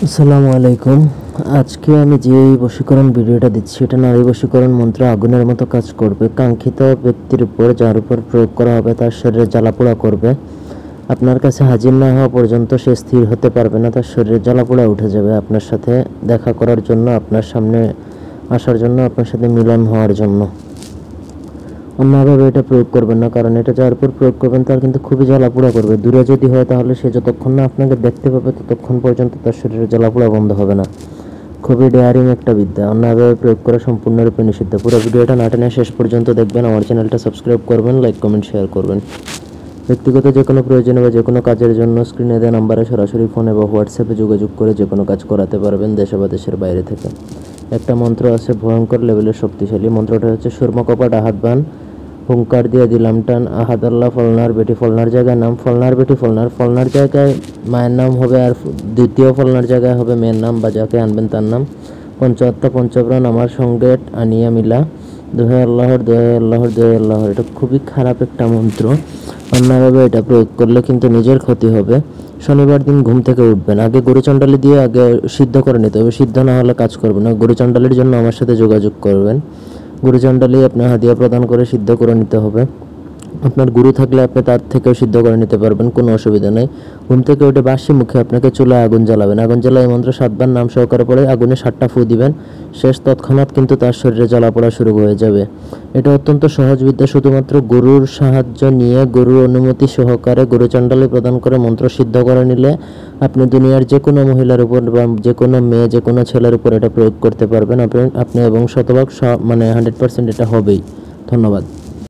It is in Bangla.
আসসালামু আলাইকুম। আজকে আমি যে বশীকরণ ভিডিওটা দিচ্ছি এটা নারী বশীকরণ মন্ত্র আগুনের মতো কাজ করবে। কাঙ্ক্ষিত ব্যক্তির উপর যার উপর প্রয়োগ করা হবে তার শরীরে জ্বালাপোড়া করবে। আপনার কাছে হাজির না হওয়া পর্যন্ত সে স্থির হতে পারবে না, তার শরীরে জ্বালাপোড়া উঠে যাবে আপনার সাথে দেখা করার জন্য, আপনার সামনে আসার জন্য, আপনার সাথে মিলন হওয়ার জন্য। অন্যভাবে এটা প্রয়োগ করবেন না, কারণ এটা যার উপর প্রয়োগ করবেন তার কিন্তু খুবই জ্বালাপোড়া করবে। দূরে যদি হয় তাহলে সে যতক্ষণ না আপনাকে দেখতে পাবে ততক্ষণ পর্যন্ত তার শরীরে জ্বালাপোড়া বন্ধ হবে না। খুবই ডেয়ারিং একটা বিদ্যা, অন্যভাবে প্রয়োগ করা সম্পূর্ণরূপে নিষিদ্ধ। পুরো ভিডিওটা না টেনে শেষ পর্যন্ত দেখবেন। আমার চ্যানেলটা সাবস্ক্রাইব করবেন, লাইক কমেন্ট শেয়ার করবেন। ব্যক্তিগত যে কোনো প্রয়োজনে বা যে কোনো কাজের জন্য স্ক্রিনে দেওয়া নাম্বারে সরাসরি ফোনে বা হোয়াটসঅ্যাপে যোগাযোগ করে যে কোনো কাজ করাতে পারবেন, দেশে বা দেশের বাইরে থেকে। একটা মন্ত্র আছে ভয়ঙ্কর লেভেলের শক্তিশালী। মন্ত্রটা হচ্ছে সুরমা কপাট আহাতবান হুঙ্কার দিয়ে দিলাম টান আহাদ আল্লাহ ফলনার বেটি। ফলনার জায়গায় নাম ফলনার বেটি ফলনার, ফলনার জায়গায় মায়ের নাম হবে, আর দ্বিতীয় ফলনার জায়গায় হবে মেয়ের নাম বা যাকে আনবেন তার নাম। পঞ্চাত্মা পঞ্চপ্রাণ আমার সঙ্গে আনিয়া মিলা, দোহে আল্লাহর দোহে আল্লাহর দোহে আল্লাহর। এটা খুবই খারাপ একটা মন্ত্র। অন্যভাবে এটা প্রয়োগ করলে কিন্তু নিজের ক্ষতি হবে। শনিবার দিন ঘুম থেকে উঠবেন, আগে গরুচণ্ডালি দিয়ে আগে সিদ্ধ করে নিতে হবে। সিদ্ধ না হলে কাজ করবে না। গরুচণ্ডালির জন্য আমার সাথে যোগাযোগ করবেন। গুরুচণ্ডালি আপনার হাদিয়া প্রদান করে সিদ্ধ করে নিতে হবে। আপনার গুরু থাকলে আপনি তার থেকেও সিদ্ধ করে নিতে পারবেন, কোনো অসুবিধা নেই। ঘুম থেকে উঠে বাসি মুখে আপনাকে চুলায় আগুন জ্বালাবেন। আগুন জ্বালায় মন্ত্র 7 বার নাম সহকারে পড়ে আগুনে 7টা ফু দিবেন। শেষ তৎক্ষণাৎ কিন্তু তার শরীরে জ্বালাপোড়া শুরু হয়ে যাবে। এটা অত্যন্ত সহজ বিদ্যা। শুধুমাত্র গুরুর সাহায্য নিয়ে, গুরুর অনুমতি সহকারে গুরুচণ্ডালি প্রদান করে মন্ত্র সিদ্ধ করে নিলে আপনি দুনিয়ার যে কোনো মহিলার উপর বা যে কোনো মেয়ে, যে কোনো ছেলের উপর এটা প্রয়োগ করতে পারবেন। আপনি এবং শতভাগ 100% এটা হবেই। ধন্যবাদ।